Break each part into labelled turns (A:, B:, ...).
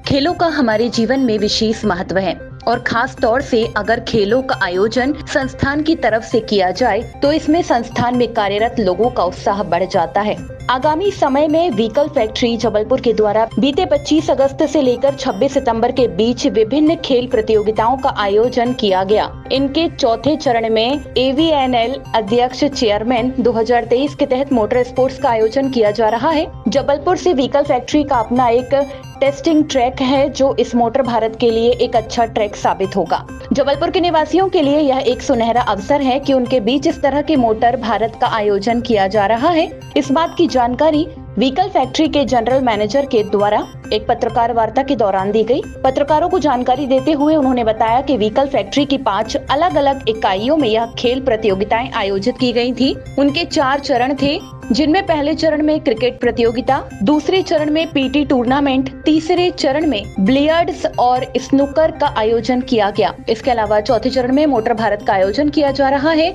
A: खेलों का हमारे जीवन में विशेष महत्व है और खास तौर से अगर खेलों का आयोजन संस्थान की तरफ से किया जाए तो इसमें संस्थान में कार्यरत लोगों का उत्साह बढ़ जाता है। आगामी समय में व्हीकल फैक्ट्री जबलपुर के द्वारा बीते 25 अगस्त से लेकर 26 सितंबर के बीच विभिन्न खेल प्रतियोगिताओं का आयोजन किया गया। इनके चौथे चरण में AVNL अध्यक्ष चेयरमैन 2023 के तहत मोटर स्पोर्ट्स का आयोजन किया जा रहा है। जबलपुर से व्हीकल फैक्ट्री का अपना एक टेस्टिंग ट्रैक है जो इस मोटर भारत के लिए एक अच्छा ट्रैक साबित होगा। जबलपुर के निवासियों के लिए यह एक सुनहरा अवसर है कि उनके बीच इस तरह के मोटर भारत का आयोजन किया जा रहा है। इस बात की जानकारी व्हीकल फैक्ट्री के जनरल मैनेजर के द्वारा एक पत्रकार वार्ता के दौरान दी गई। पत्रकारों को जानकारी देते हुए उन्होंने बताया कि व्हीकल फैक्ट्री की 5 अलग अलग इकाइयों में यह खेल प्रतियोगिताएं आयोजित की गई थी। उनके 4 चरण थे, जिनमें पहले चरण में क्रिकेट प्रतियोगिता, दूसरे चरण में PT टूर्नामेंट, तीसरे चरण में बिलियर्ड्स और स्नूकर का आयोजन किया गया। इसके अलावा चौथे चरण में मोटर भारत का आयोजन किया जा रहा है।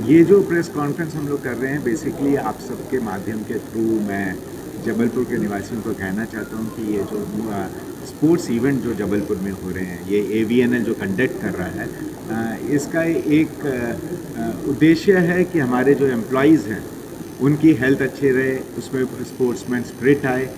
B: ये जो प्रेस कॉन्फ्रेंस हम लोग कर रहे हैं, बेसिकली आप सबके माध्यम के थ्रू मैं जबलपुर के निवासियों को कहना चाहता हूँ कि ये जो स्पोर्ट्स इवेंट जो जबलपुर में हो रहे हैं, ये AVNL जो कंडक्ट कर रहा है, इसका एक उद्देश्य है कि हमारे जो एम्प्लॉयज़ हैं उनकी हेल्थ अच्छी रहे, उसमें स्पोर्ट्समैन स्पिरिट आए,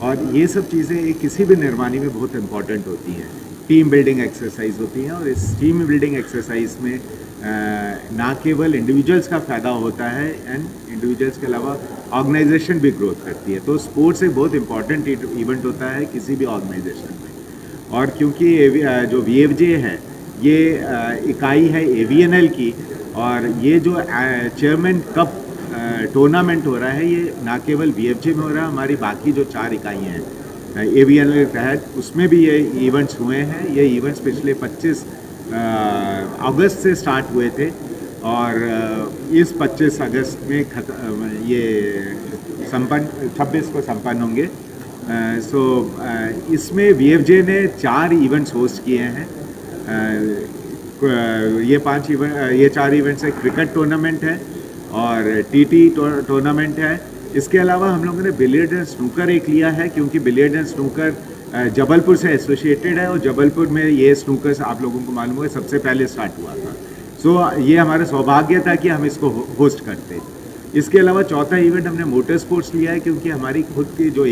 B: और ये सब चीज़ें किसी भी निर्माणी में बहुत इम्पॉर्टेंट होती हैं। टीम बिल्डिंग एक्सरसाइज होती है, और इस टीम बिल्डिंग एक्सरसाइज में ना केवल इंडिविजुअल्स का फ़ायदा होता है एंड इंडिविजुअल्स के अलावा ऑर्गेनाइजेशन भी ग्रोथ करती है। तो स्पोर्ट्स एक बहुत इंपॉर्टेंट इवेंट होता है किसी भी ऑर्गेनाइजेशन में। और क्योंकि जो VFJ है ये इकाई है AVNL की, और ये जो चेयरमैन कप टूर्नामेंट हो रहा है ये ना केवल VFJ में हो रहा है, हमारी बाकी जो 4 इकाइयाँ हैं AVNL के तहत उसमें भी ये इवेंट्स हुए हैं। ये इवेंट्स पिछले 25 अगस्त से स्टार्ट हुए थे, और इस 25 अगस्त में ये 26 को संपन्न होंगे। इसमें VFJ ने 4 इवेंट्स होस्ट किए हैं। ये 4 इवेंट्स है, क्रिकेट टूर्नामेंट है और TT टूर्नामेंट है। इसके अलावा हम लोगों ने बिलियर्ड एंड स्नूकर एक लिया है, क्योंकि बिलियर्ड एंड स्नूकर जबलपुर से एसोसिएटेड है, और जबलपुर में ये स्नूकर आप लोगों को मालूम है सबसे पहले स्टार्ट हुआ था। ये हमारा सौभाग्य था कि हम इसको होस्ट करते। इसके अलावा चौथा इवेंट हमने मोटर स्पोर्ट्स लिया है, क्योंकि हमारी खुद की जो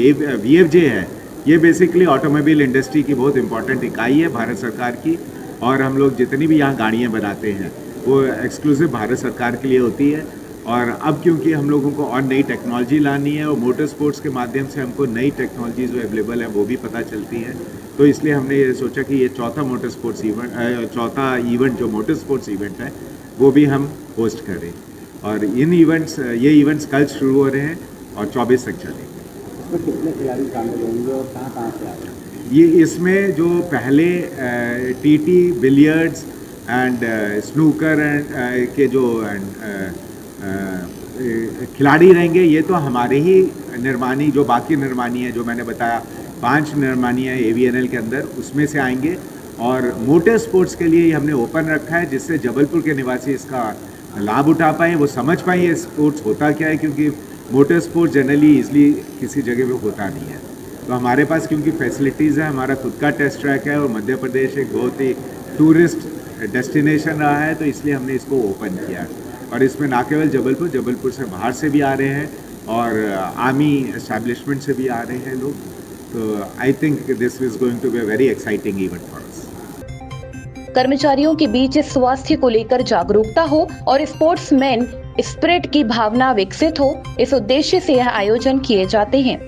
B: VFJ है ये बेसिकली ऑटोमोबाइल इंडस्ट्री की बहुत इंपॉर्टेंट इकाई है भारत सरकार की, और हम लोग जितनी भी यहाँ गाड़ियाँ बनाते हैं वो एक्सक्लूसिव भारत सरकार के लिए होती है। और अब क्योंकि हम लोगों को और नई टेक्नोलॉजी लानी है, और मोटर स्पोर्ट्स के माध्यम से हमको नई टेक्नोलॉजी जो अवेलेबल है वो भी पता चलती है, तो इसलिए हमने ये सोचा कि ये चौथा इवेंट जो मोटर स्पोर्ट्स इवेंट है वो भी हम होस्ट करें। और ये इवेंट्स कल शुरू हो रहे हैं और 24 तक चलेंगे।
C: कितने खिलाड़ी शामिल होंगे और कहाँ से आ रहे हैं?
B: ये इसमें जो पहले TT, billiards and snooker and के जो खिलाड़ी रहेंगे, ये तो हमारे ही निर्माणी जो बाकी निर्माणी है जो मैंने बताया 5 निर्माणी है AVNL के अंदर, उसमें से आएंगे। और मोटर स्पोर्ट्स के लिए हमने ओपन रखा है, जिससे जबलपुर के निवासी इसका लाभ उठा पाएँ, वो समझ पाएँ ये स्पोर्ट्स होता क्या है, क्योंकि मोटर स्पोर्ट्स जनरली ईजिली किसी जगह पे होता नहीं है। तो हमारे पास क्योंकि फैसिलिटीज़ है, हमारा खुद का टेस्ट ट्रैक है, और मध्य प्रदेश एक बहुत ही टूरिस्ट डेस्टिनेशन रहा है, तो इसलिए हमने इसको ओपन किया। और इसमें ना केवल जबलपुर से बाहर से भी आ रहे हैं, और आर्मी एस्टैब्लिशमेंट से भी आ रहे हैं लोग। तो I think this is going to be a very exciting event for us.
A: कर्मचारियों के बीच स्वास्थ्य को लेकर जागरूकता हो और स्पोर्ट्समैन स्पिरिट की भावना विकसित हो, इस उद्देश्य से यह आयोजन किए जाते हैं।